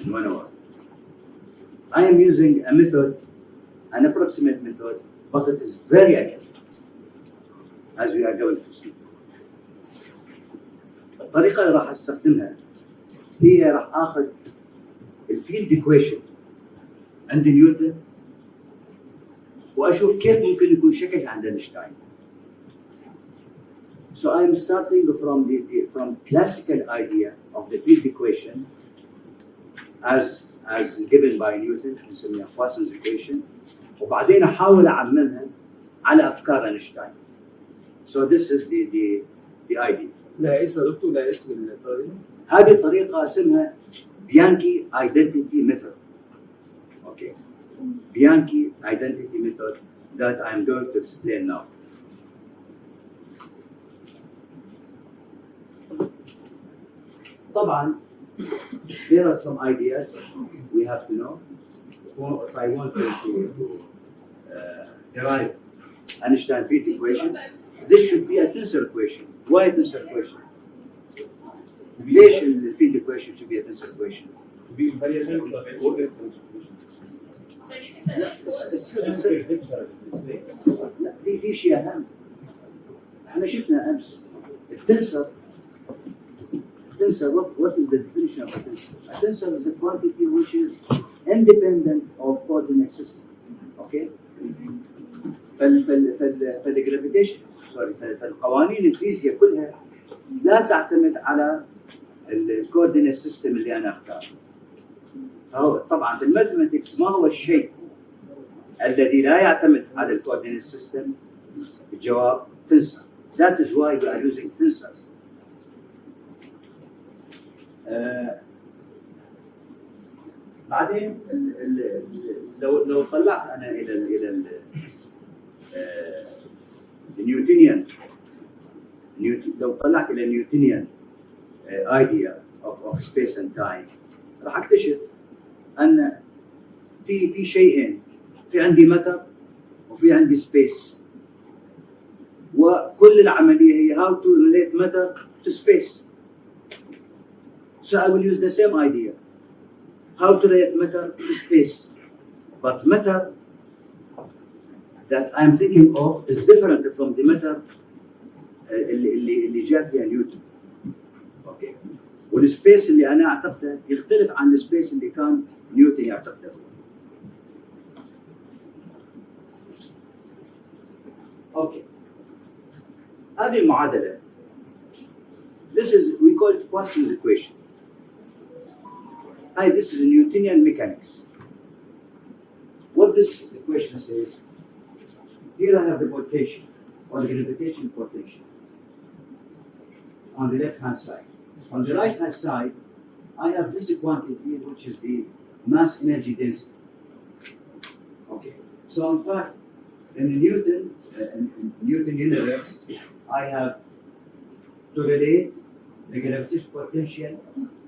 in 1 hour. I am using a method, an approximate method, but it is very accurate, as we are going to see. الطريقة اللي راح استخدمها هي راح اخذ الفيلد ايكويشن عند نيوتن واشوف كيف ممكن يكون شكلها عند اينشتاين. So I am starting from classical idea of the field equation as given by Newton, نسميها Poisson's equation, وبعدين احاول اعممها على افكار اينشتاين. So this is the idea. لا اسم يا دكتور، لا اسم الطريقة. هذه الطريقة اسمها بيانكي identity method. Okay. Bianchi identity method that I am going to explain now. طبعا there are some ideas we have to know. If I want to derive Einstein field equation, this should be a tensor equation. Why a tensor equation? ليش الفيلد equation should be a tensor equation? لا في شيء اهم. احنا شفنا امس التنسر. What is the definition of a tensor? A tensor is a quantity which is independent of coordinate system. Okay? فالقوانين الفيزياء كلها لا تعتمد على الكوردينيت سيستم اللي انا اختاره. فهو طبعا في الماثيماتكس ما هو الشيء الذي لا يعتمد على الكوردينيت سيستم؟ الجواب تنسر. That is why we are using tensors. بعدين لو طلعت انا الى النيوتنيان، لو طلعت الى النيوتنيان idea of space and time راح اكتشف ان في شيئين، في عندي ماتر وفي عندي سبيس، وكل العمليه هي how to relate matter to space. So I will use the same idea, how to relate matter to space, but matter that I'm thinking of is different from the matter اللي جاء فيها نيوتن. اوكي. والسبيس اللي انا اعتقده يختلف عن السبيس اللي كان نيوتن يعتقده. اوكي. هذه المعادله. This is we call it Poisson's equation. This is Newtonian mechanics. What this equation says, here I have the potential or the gravitational potential on the left hand side. On the right hand side, I have this quantity which is the mass energy density. Okay. So in fact, in the Newton universe, I have to relate the gravitational potential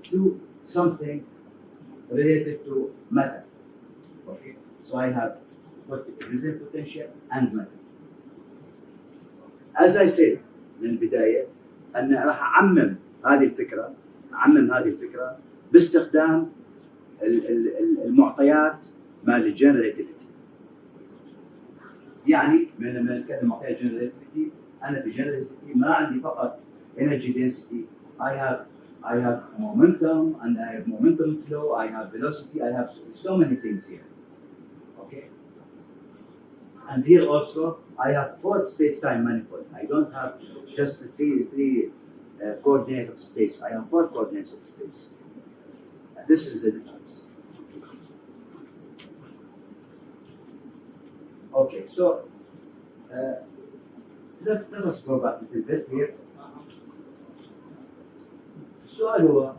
to something related to matter. Okay. So I have gravitational potential and matter. As I said من البداية أن راح أعمم هذه الفكرة باستخدام المعطيات مال الجنراليتيفيتي. يعني لما نتكلم معطيات الجنراليتيفيتي، أنا في الجنراليتيفيتي ما عندي فقط energy density. I have momentum and I have momentum flow. I have velocity. I have so many things here. Okay. And here also I have 4 space-time manifold. I don't have just three coordinates of space. I have 4 coordinates of space. And this is the difference. Okay, so let us go back a little bit here. السؤال هو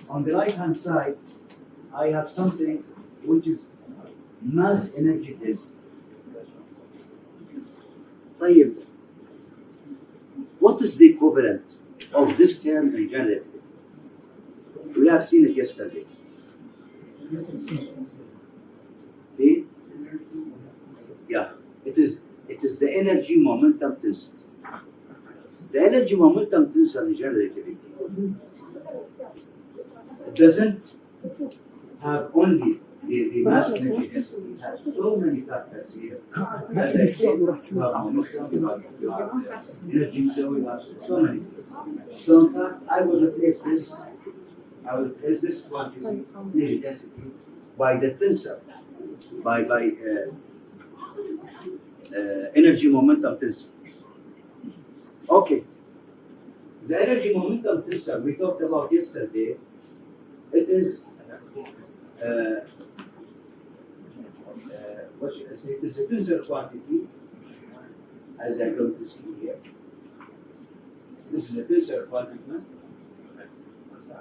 on the right hand side I have something which is mass energy density. طيب, what is the equivalent of this term in general? We have seen it yesterday. It is the energy momentum density. The energy momentum tensor in general relativity doesn't have only the mass energy density. It has so many factors here. As I said, you have momentum, you have energy flow, you have so many. So in fact, I will replace this quantity, energy density, by the tensor, by energy momentum tensor. Okay. The energy momentum tensor we talked about yesterday, it is what should I say? It is a tensor quantity, as I'm going to see here. This is a tensor quantity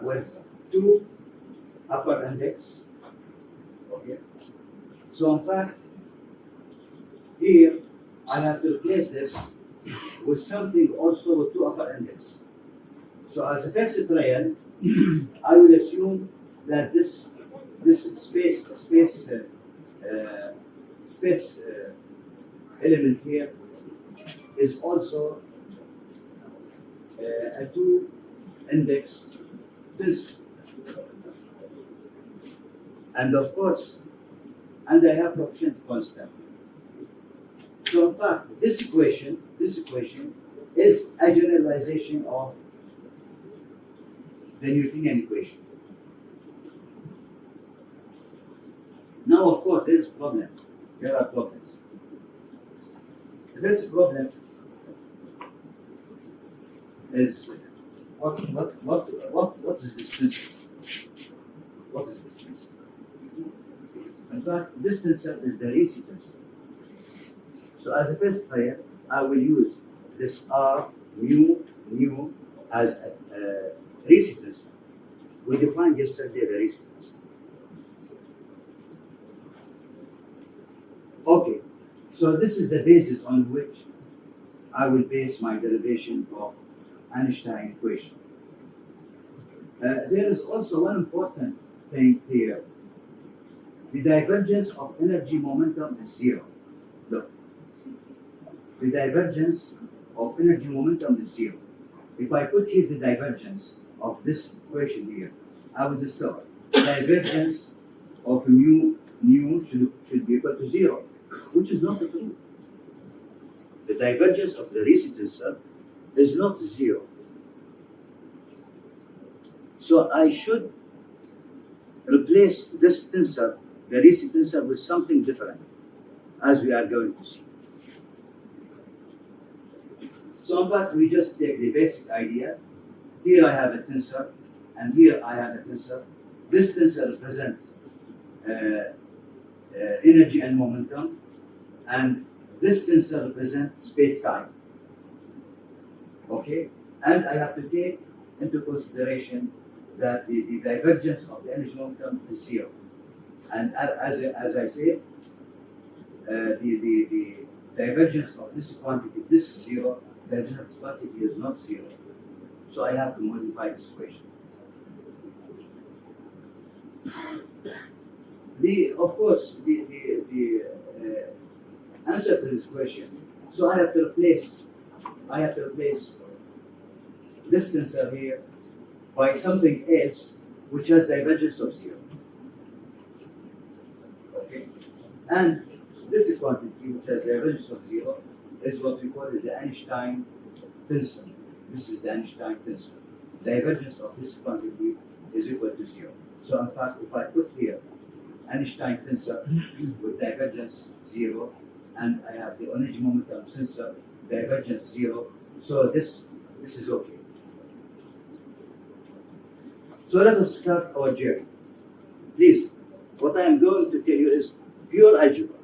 with two upper index. Okay. So in fact, here I have to replace this with something also with two upper index. So as a first trial, I will assume that this space element here is also a two index tensor. And of course, and I have coefficient constant. So in fact, this equation is a generalization of the Newtonian equation. Now, of course, there is problem. There are problems. The first problem is what is this tensor? What is this tensor? In fact, this tensor is the Ricci tensor. So as a first trial, I will use this R mu as a Ricci tensor. We defined yesterday the Ricci tensor. Okay, so this is the basis on which I will base my derivation of Einstein equation. There is also one important thing here. The divergence of energy momentum is zero. Look, the divergence of energy momentum is zero. If I put here the divergence of this equation here, I will discover divergence of mu should be equal to zero, which is not true. The divergence of the Ricci tensor is not zero. So I should replace this tensor, the Ricci tensor, with something different, as we are going to see. So in fact, we just take the basic idea. Here I have a tensor, and here I have a tensor. This tensor represents energy and momentum, and this tensor represents space-time. Okay? And I have to take into consideration that the divergence of the energy momentum is zero. And as I said, the divergence of this quantity, this is zero, the divergence of this quantity is not zero. So I have to modify this equation. Of course, the answer to this question, so I have to replace this tensor here by something else which has divergence of zero. Okay? And this quantity which has divergence of zero is what we call it the Einstein tensor. This is the Einstein tensor. Divergence of this quantity is equal to zero. So in fact, if I put here Einstein tensor with divergence zero, and I have the energy momentum tensor divergence zero, so this is okay. So let us start our journey. Please, what I am going to tell you is pure algebra.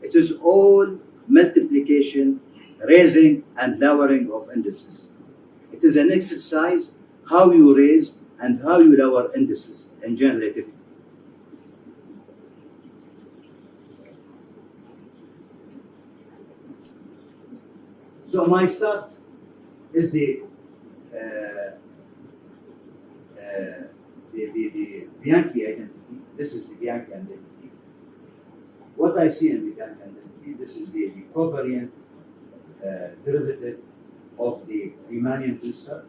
It is all multiplication, raising and lowering of indices. It is an exercise how you raise and how you lower indices in general relativity. So my start is the Bianchi identity. This is the Bianchi identity. What I see in the Bianchi identity, this is the covariant derivative of the Riemannian tensor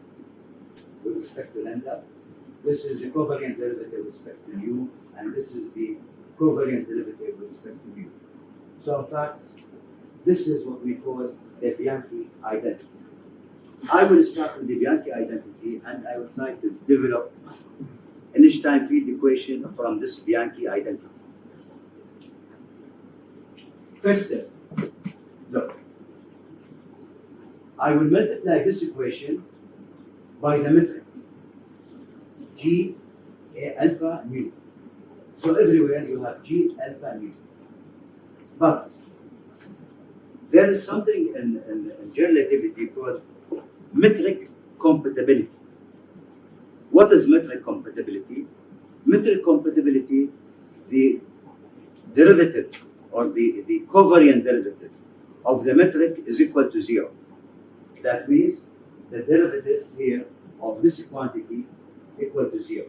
with respect to lambda. This is the covariant derivative with respect to mu, and this is the covariant derivative with respect to mu. So in fact, this is what we call the Bianchi identity. I will start with the Bianchi identity, and I will try to develop Einstein field equation from this Bianchi identity. First step, look. I will multiply this equation by the metric G alpha mu. So everywhere you have G alpha mu. But there is something in general relativity called metric compatibility. What is metric compatibility? Metric compatibility, the derivative or the covariant derivative of the metric is equal to 0. That means the derivative here of this quantity equal to 0.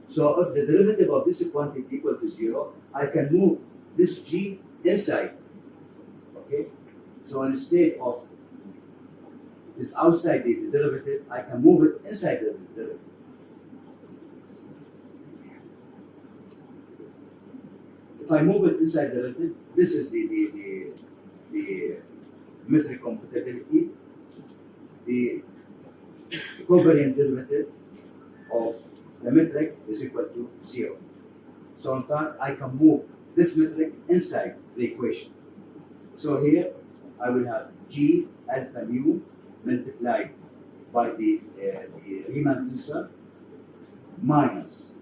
So if the derivative of this quantity equal to 0, I can move this G inside. Okay? So instead of this outside the derivative, I can move it inside the derivative. If I move it inside the derivative, this is the metric compatibility. The covariant derivative of the metric is equal to 0. So in fact, I can move this metric inside the equation. So here, I will have G alpha mu multiplied by the Riemann tensor minus.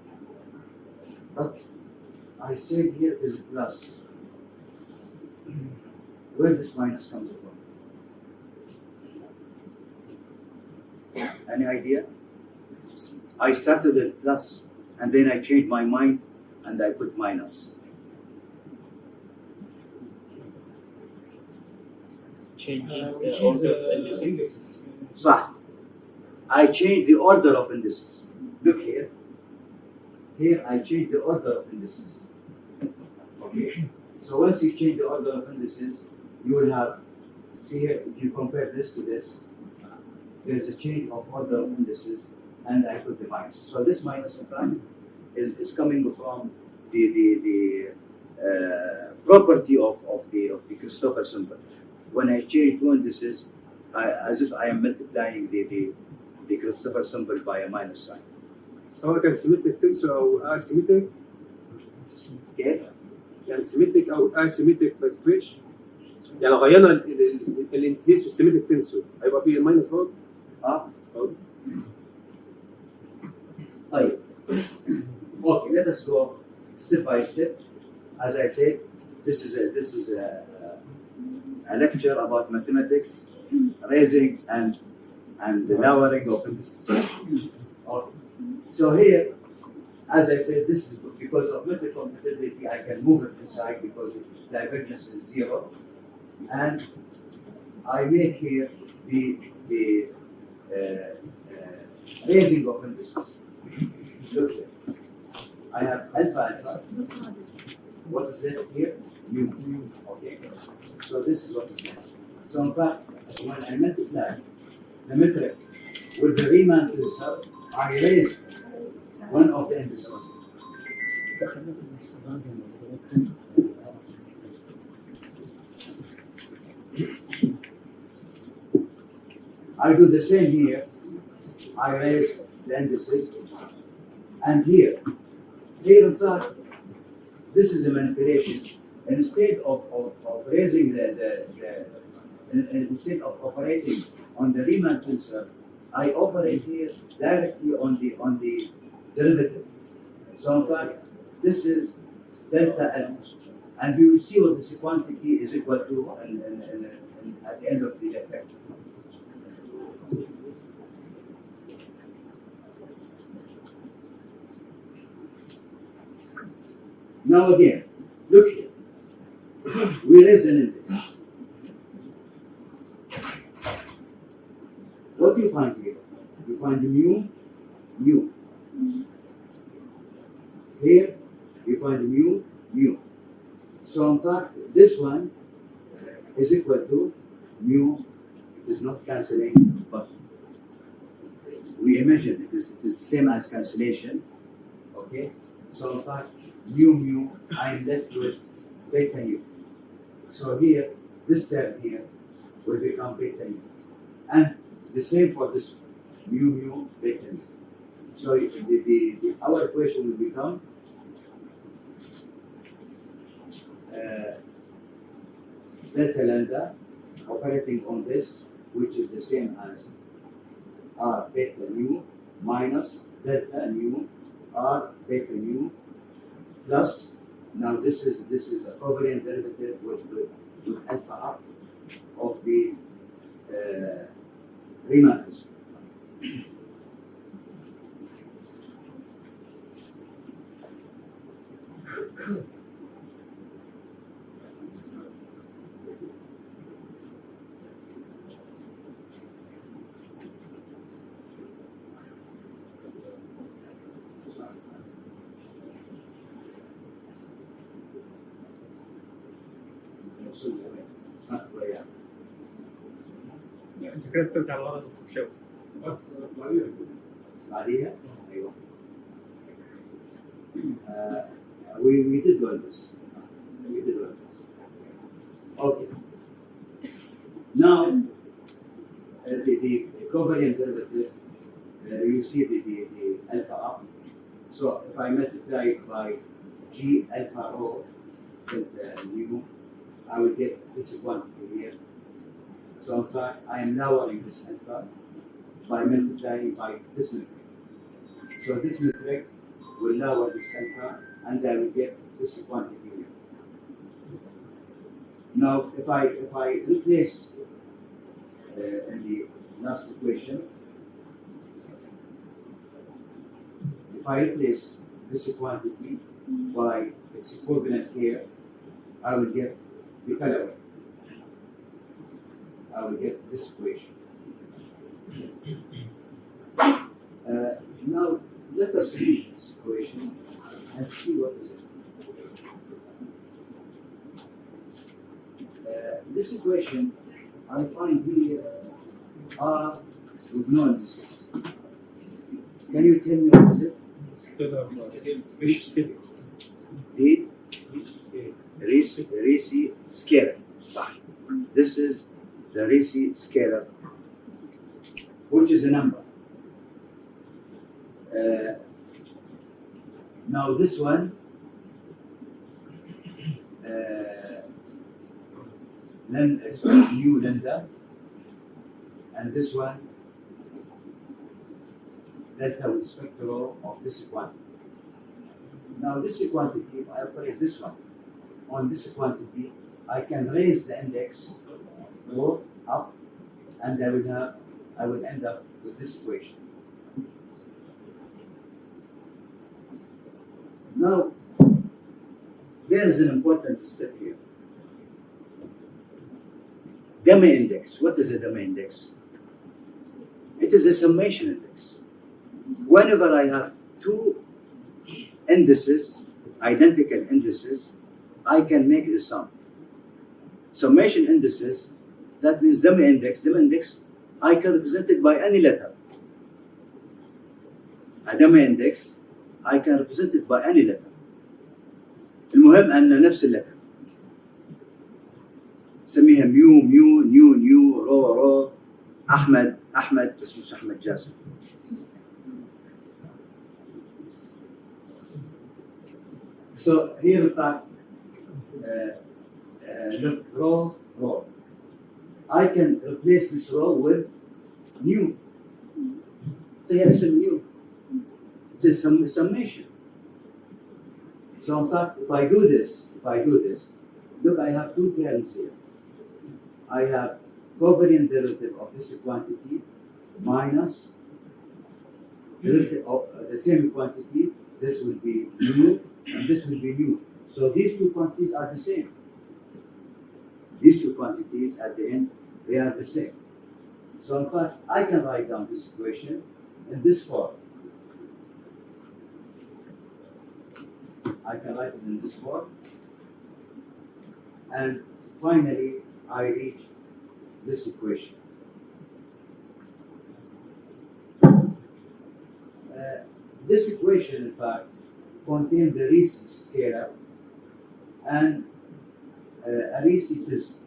But I said here is plus. Where this minus comes from? Any idea? I started with plus, and then I changed my mind and I put minus. Changing the order of indices. صح. I changed the order of indices. Look here. Here I changed the order of indices. Okay. So once you change the order of indices, you will have, see here, if you compare this to this, there is a change of order of indices, and I put the minus. So this minus in fact is coming from the property of the Christopher symbol. When I change two indices, as if I am multiplying the Christopher symbol by a minus sign. سواء كان سيمتريك تنسور او اسيمتريك كيف؟ يعني سيمتريك او اسيمتريك ما تفرقش يعني لو غيرنا الانتزيز في السيمتريك تنسور هيبقى فيه الماينس برضه؟ طيب. Okay, let us go step by step. As I said, this is a lecture about mathematics, raising and lowering of indices. Okay. So here, as I said, this is because of metric compatibility, I can move it inside because its divergence is 0, and I make here the raising of indices. Look here. I have alpha. What is that here? Mu. Okay. So this is what is there. So in fact, when I multiply the metric with the Riemann tensor, I raise one of the indices. I do the same here. I raise the indices. And here in fact, this is a manipulation. Instead of raising instead of operating on the Riemann tensor, I operate here directly on the derivative. So in fact, this is delta F, and we will see what this quantity is equal to at the end of the lecture. Now again, look here. We raise an index. What do you find here? You find the mu. Here, you find the mu. So in fact, this one is equal to mu. It is not cancelling, but we imagine it is same as cancellation. Okay, so in fact mu I'm left with beta u. So here this term here will become beta u, and the same for this mu beta u. So our equation will become delta lambda operating on this, which is the same as r beta mu minus delta mu r beta mu plus, now this is a covariant derivative with alpha up of the Riemann constant. انت كده بترجع لورا دكتور شوقي. بس بعديها ايوه we did learn this. Okay. Now the covariant derivative, you see the alpha up. So if I multiply it by g alpha rho delta mu, I will get this quantity here. So in fact, I am lowering this alpha by multiplying by this metric. So this metric will lower this alpha, and I will get this quantity here. Now, if I replace in the last equation, if I replace this quantity by its equivalent here, I will get the following. I will get this equation. Now let us read this equation and see what is it. This equation I find here R with no indices. Can you tell me what is it? مش كده. The Ricci scalar. This is the Ricci scalar, which is a number. Now this one mu lambda, and this one delta with spectral of this quantity. Now this quantity, if I operate this one on this quantity, I can raise the index go up, and I will end up with this equation. Now, there is an important step here. Gamma index. What is a gamma index? It is a summation index. Whenever I have two indices, identical indices, I can make the sum. Summation indices, that means gamma index. Gamma index, I can represent it by any letter. A gamma index, I can represent it by any letter. المهم أن نفس اللتر. سميها ميو نيو رو أحمد بس مش أحمد جاسم. So here look row. I can replace this row with new. Yes, new. It is summation. So in fact, if I do this, look, I have two terms here. I have covariant derivative of this quantity minus derivative of the same quantity. This will be mu, and this will be mu. So these two quantities are the same. These two quantities at the end, they are the same. So in fact, I can write down this equation in this form. I can write it in this form. And finally, I reach this equation. this equation, in fact, contains the Ricci scalar and a Ricci tensor.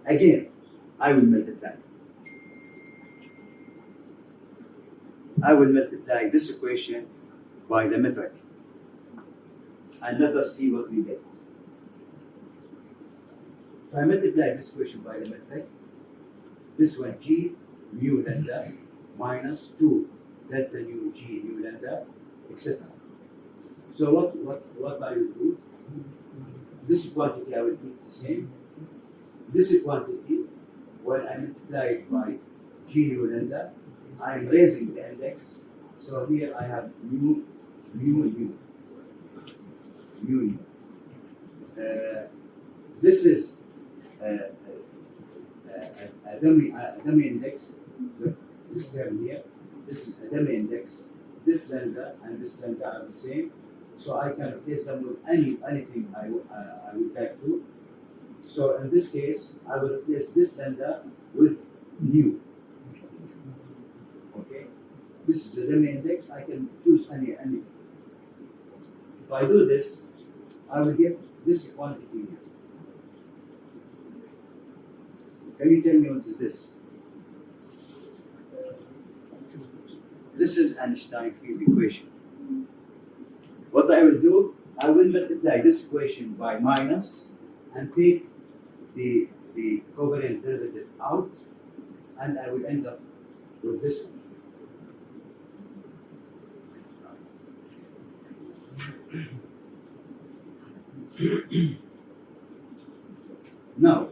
Again, I will multiply. I will multiply this equation by the metric. And let us see what we get. If I multiply this equation by the metric, this one G mu lambda minus 2 delta nu G mu lambda, etc. So what I will do? This quantity I will keep the same. This quantity, when I multiply it by G mu lambda, I am raising the index. So here I have mu. This is a dummy index. Look, this term here. This is a dummy index. This lambda and this lambda are the same. So I can replace them with anything I would like to. So in this case, I will replace this lambda with mu. Okay, this is the dummy index. I can choose any. If I do this, I will get this quantity here. Can you tell me what is this? This is Einstein field equation. What I will do, I will multiply this equation by minus and take the covariant derivative out, and I will end up with this one. Now,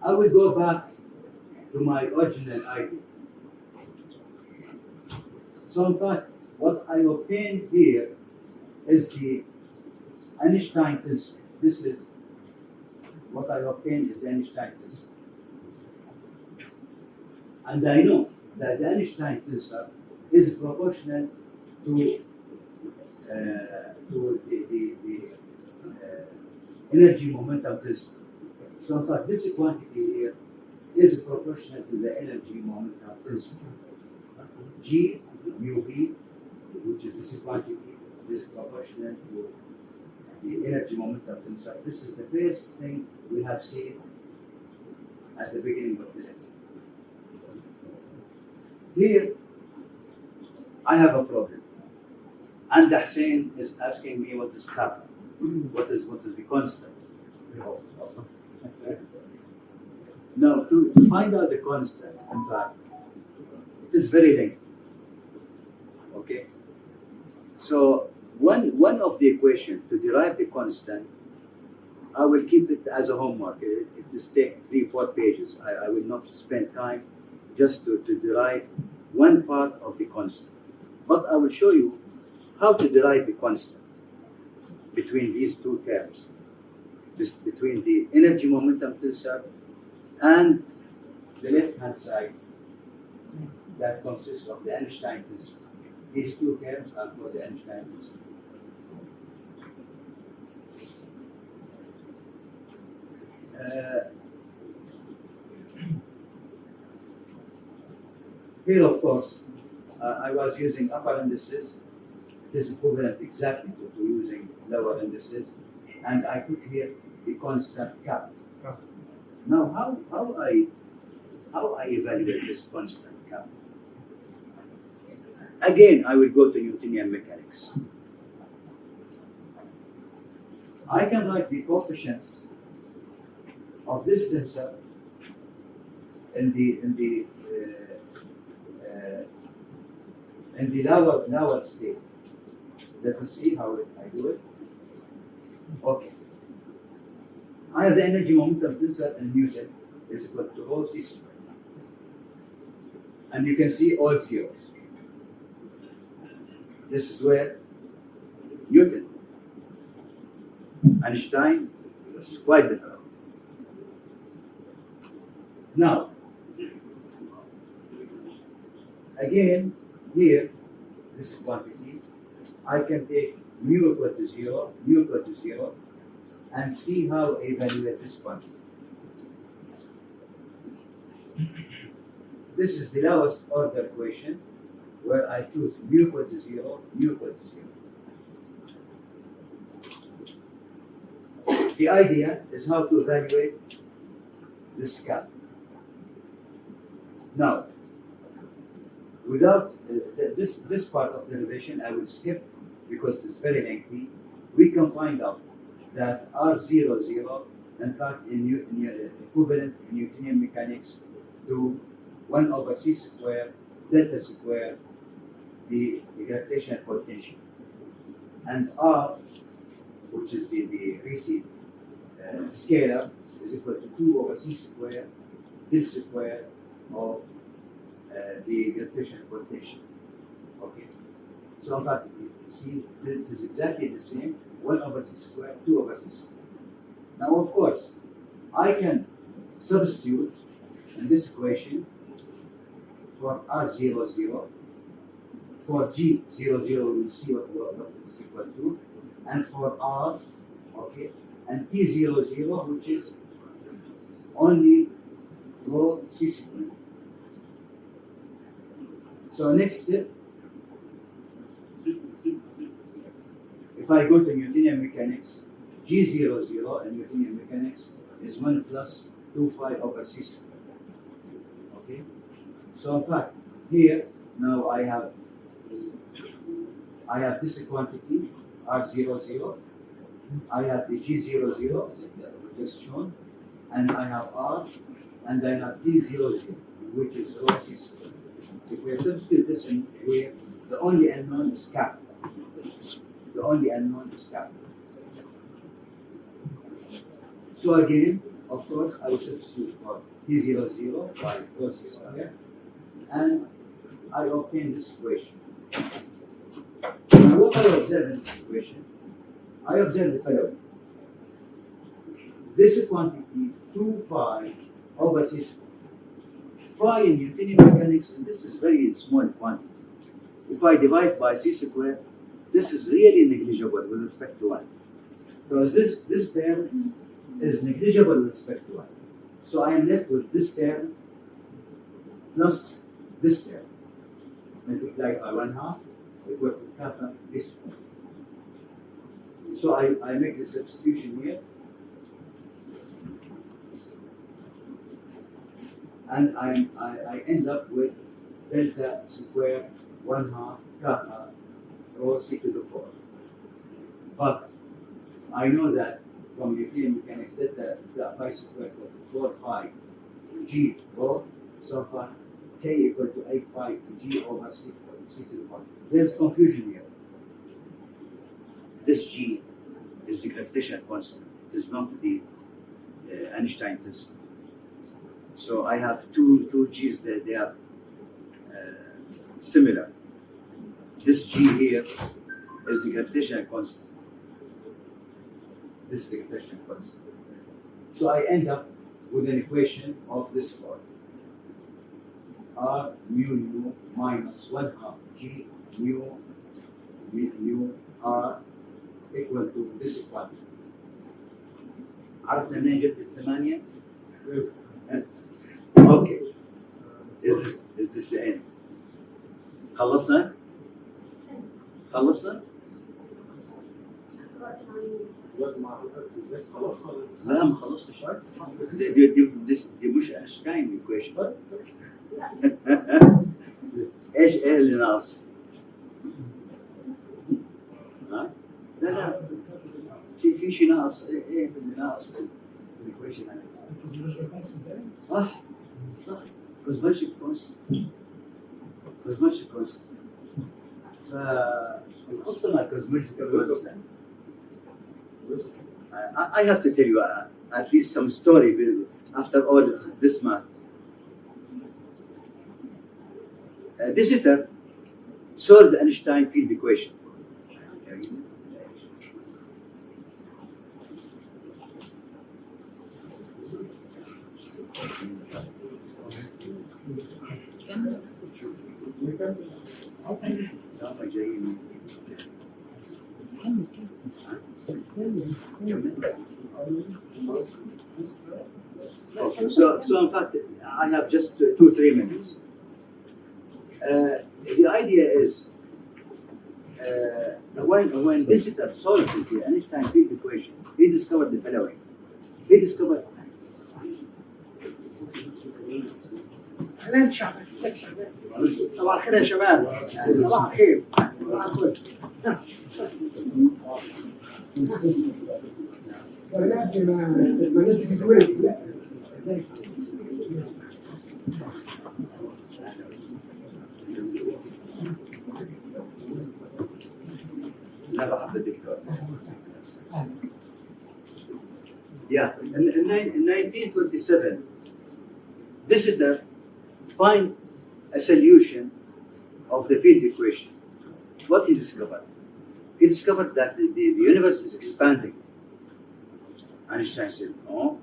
I will go back to my original idea. So in fact, what I obtained here is the Einstein tensor. This is what I obtained is the Einstein tensor. And I know that the Einstein tensor is proportional to the energy momentum tensor. So in fact, this quantity here is proportional to the energy momentum tensor. G mu v, which is this quantity, is proportional to the energy momentum tensor. This is the first thing we have seen at the beginning of the lecture. Here, I have a problem. And Hussein is asking me what is kappa. What is the constant? Now, to find out the constant, in fact, it is very lengthy. Okay? So, one of the equations to derive the constant, I will keep it as a homework. It will take 3-4 pages. I will not spend time just to derive one part of the constant. But I will show you how to derive the constant between these two terms, between the energy momentum tensor and the left-hand side that consists of the Einstein tensor. These two terms are called the Einstein tensor. Here, of course, I was using upper indices. It is equivalent exactly to using lower indices, and I put here the constant kappa. Now, how I evaluate this constant kappa? Again, I will go to Newtonian mechanics. I can write the coefficients of this tensor in the lower state. Let us see how I do it. Okay. I have the energy momentum tensor in Newton is equal to rho c squared. And you can see all zeros. This is where Newton, Einstein is quite different. Now, again, here, this quantity, I can take mu equal to 0, and see how I evaluate this quantity. this is the lowest order equation where I choose mu equal to 0, mu equal to 0. The idea is how to evaluate this gap. Now, without this part of derivation, I will skip because it's very lengthy. We can find out that R00, in fact, in equivalent in Newtonian mechanics to 1 over c squared delta squared the gravitational potential, and R, which is the recent scalar, is equal to 2 over c squared del squared of the gravitational potential. Okay. So in fact, you see, this is exactly the same, 1 over c squared, 2 over c squared. Now, of course, I can substitute in this equation for R00, for G00, we will see what it is equal to, and for R, okay, and T00, which is only rho c squared. So next step, if I go to Newtonian mechanics, G00 in Newtonian mechanics is 1 plus 2 pi over c squared. Okay? So in fact, here now I have this quantity R00, I have the G00 just shown, and I have R, and I have T00, which is rho c squared. If we substitute this in here, the only unknown is kappa. The only unknown is kappa. So again, of course, I will substitute for T00 by rho c squared, and I obtain this equation. Now, what I observe in this equation, I observe the following. This quantity 2 phi over c squared. Phi in Newtonian mechanics, and this is very small quantity. If I divide by c squared, this is really negligible with respect to 1. Because this term is negligible with respect to 1. So I am left with this term plus this term multiplied by 1/2 equal to kappa this one. So I make the substitution here, and I end up with delta squared 1/2 kappa rho c to the 4. But I know that from Newtonian mechanics delta pi squared equal to 4 pi g rho, so far k equal to 8 pi g over c to the 4. There's confusion here. This g is the gravitational constant. It is not the Einstein tensor. So I have two g's that they are similar. This g here is the gravitational constant. This is the gravitational constant. So I end up with an equation of this form: R mu minus 1/2 g mu R equal to this quantity. عرفنا منين جبت الثمانية؟ Okay. Is this the end? خلصنا؟ لا ما خلصتش. دي مش اينشتاين equation. ايش اللي ناقص؟ ها؟ لا في شيء ناقص. ايه اللي ناقص في الايكويشن هذا؟ صح cosmological constant. فالقصة مع cosmological constant. I have to tell you at least some story after all this math. De Sitter solved the Einstein field equation. Okay, so in fact, I have just 2-3 minutes. The idea is when visitor solved the Einstein field equation, he discovered the following. He discovered خلينا نشرح صباح الخير يا شباب صباح الخير صباح الفل ما نزل وين لا بحب الدكتور. Yeah, in 1927, visitor find a solution of the field equation. What he discovered? He discovered that the universe is expanding. Einstein said, no,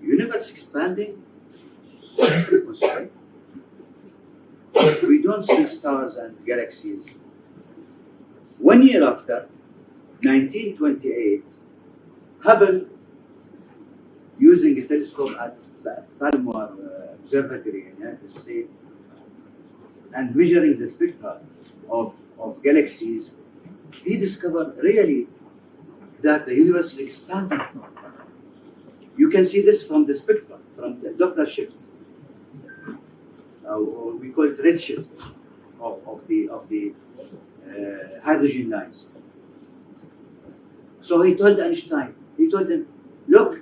universe expanding? What's right? We don't see stars and galaxies. 1 year after, 1928, Hubble, using a telescope at Palomar Observatory in the United States, and measuring the spectra of galaxies, he discovered really that the universe is expanding. You can see this from the spectra, from the Doppler shift, or we call it redshift of the hydrogen lines. So he told Einstein, he told him, look,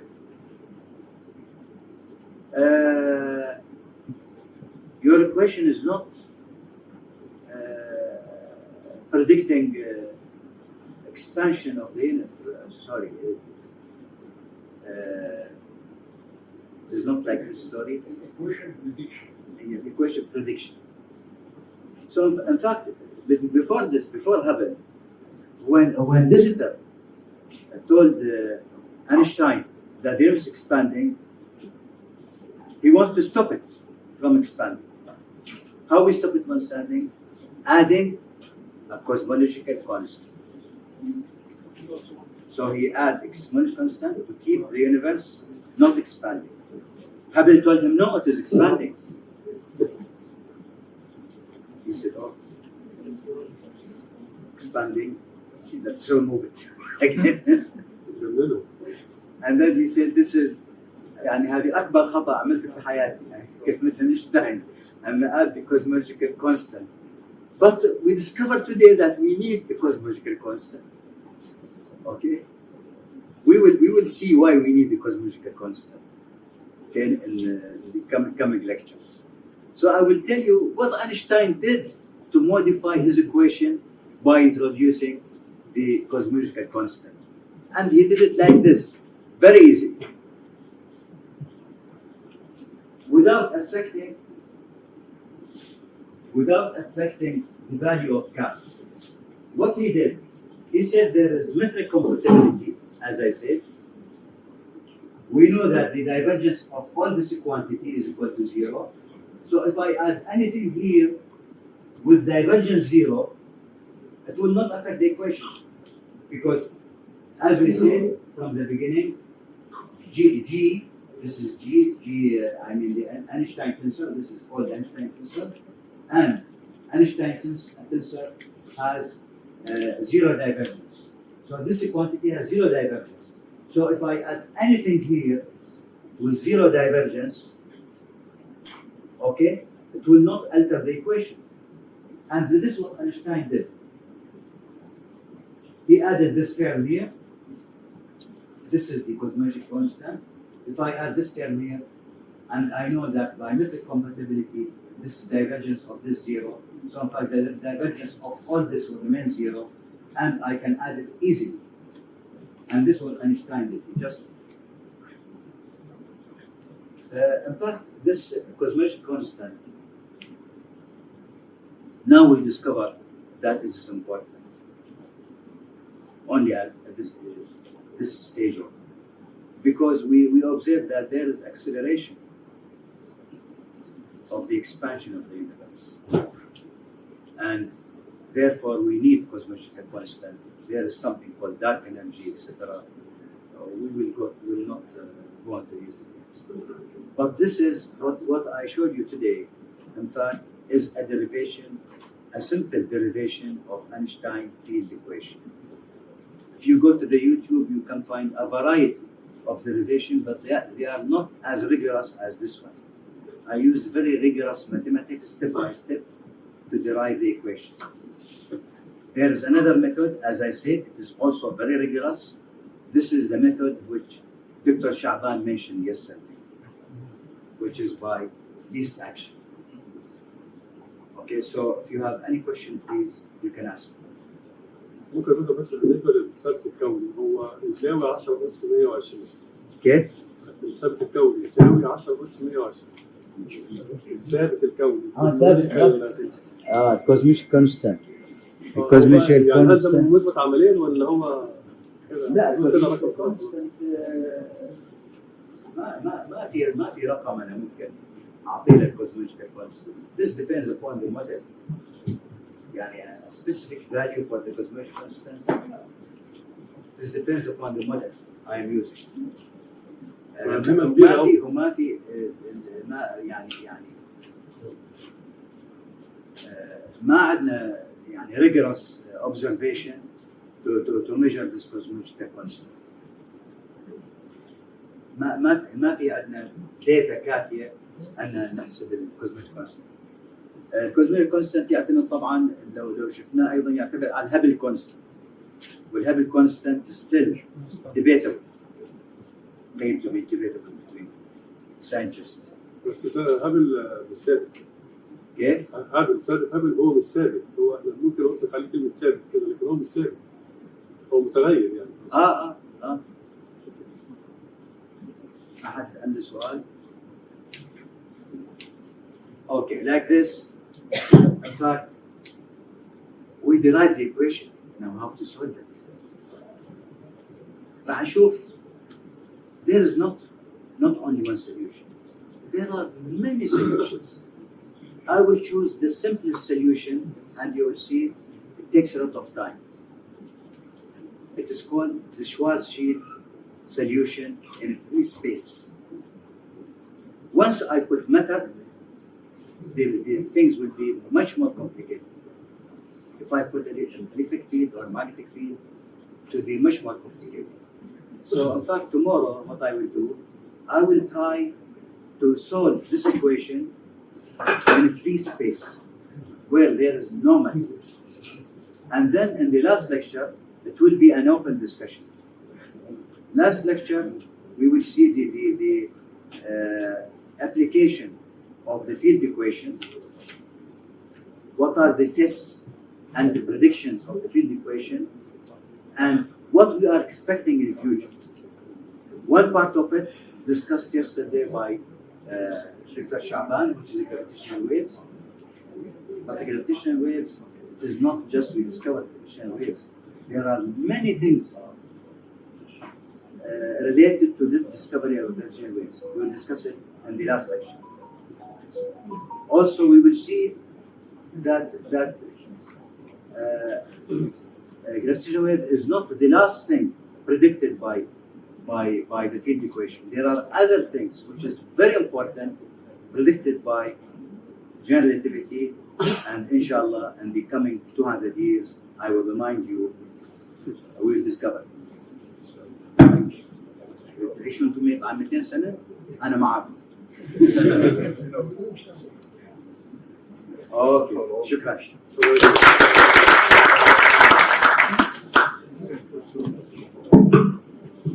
your equation is not predicting expansion of the universe. Sorry, it is not like this story. Equation prediction. So in fact, before this, before Hubble, when visitor told Einstein that the universe is expanding, he wants to stop it from expanding. How we stop it from expanding? Adding a cosmological constant. So he added a cosmological constant to keep the universe not expanding. Hubble told him, no, it is expanding. He said, oh, expanding, let's remove it again. And then he said, this is يعني هذه أكبر خطأ عملته في حياتي يعني كيف مثل أينشتاين أن add the cosmological constant. But we discovered today that we need the cosmological constant. Okay? We will see why we need the cosmological constant in the coming lectures. So I will tell you what Einstein did to modify his equation by introducing the cosmological constant. And he did it like this, very easy. Without affecting the value of K. What he did, he said there is metric compatibility, as I said. We know that the divergence of all this quantity is equal to 0. So if I add anything here with divergence 0, it will not affect the equation. Because as we said from the beginning, G, this is G, I mean the Einstein tensor, this is called Einstein tensor, and Einstein tensor has 0 divergence. So this quantity has 0 divergence. So if I add anything here with 0 divergence, okay, it will not alter the equation. And this is what Einstein did. He added this term here. This is the cosmological constant. If I add this term here, and I know that by metric compatibility, this divergence of this 0, so in fact the divergence of all this will remain 0, and I can add it easily. And this is what Einstein did. He just in fact, this cosmological constant, now we discover that it is important. Only at this stage of, because we observe that there is acceleration of the expansion of the universe, and therefore we need cosmological constant. There is something called dark energy, etc. We will not go into these details. But this is what I showed you today. In fact, is a derivation, a simple derivation of Einstein field equation. If you go to the YouTube, you can find a variety of derivation, but they are not as rigorous as this one. I used very rigorous mathematics, step by step, to derive the equation. There is another method, as I said, it is also very rigorous. This is the method which Dr. Sha'ban mentioned yesterday, which is by least action. Okay, so if you have any question, please, you can ask. ممكن نقول بس بالنسبه للثابت الكوني هو يساوي 10 أس 120. كيف؟ الثابت الكوني يساوي 10 أس 120. الثابت الكوني. cosmic constant. يعني هذا مثبت عمليا ولا هو كده؟ لا كده رقم constant ما في رقم انا ممكن اعطيه لك cosmic constant. This depends upon the model. يعني a specific value for the cosmic constant. This depends upon the model I am using. وما في ما عندنا يعني rigorous observation to measure this cosmic constant. ما في عندنا data كافية أن نحسب الكوزميك كونستانت. الكوزميك كونستانت يعتمد طبعا لو شفناه أيضا يعتمد على الهابل كونستانت، والهابل كونستانت still debatable. Claim to be debatable between scientists. بس هابل مش ثابت. كيف؟ هابل ثابت، هابل هو مش ثابت، هو احنا ممكن نطلق عليه كلمة ثابت كده لكن هو مش ثابت. هو متغير يعني. أحد عنده سؤال؟ Okay, like this. In fact, we derive the equation. Now how to solve it? راح نشوف there is not only one solution. There are many solutions. I will choose the simplest solution, and you will see it takes a lot of time. It is called the Schwarzschild solution in free space. Once I put matter, the things will be much more complicated. If I put an electric field or magnetic field, it will be much more complicated. So in fact, tomorrow what I will do, I will try to solve this equation in a free space where there is no matter. And then in the last lecture, it will be an open discussion. Last lecture, we will see the application of the field equation. What are the tests and the predictions of the field equation, and what we are expecting in the future. One part of it discussed yesterday by Dr. Sha'ban, which is the gravitational waves. But the gravitational waves, it is not just we discovered gravitational waves. There are many things related to this discovery of gravitational waves. We will discuss it in the last lecture. Also, we will see that gravitational wave is not the last thing predicted by the field equation. There are other things which is very important predicted by general relativity, and inshallah in the coming 200 years I will remind you we will discover. تعيشوا انتم 200 سنة أنا معاكم. اوكي شكرا.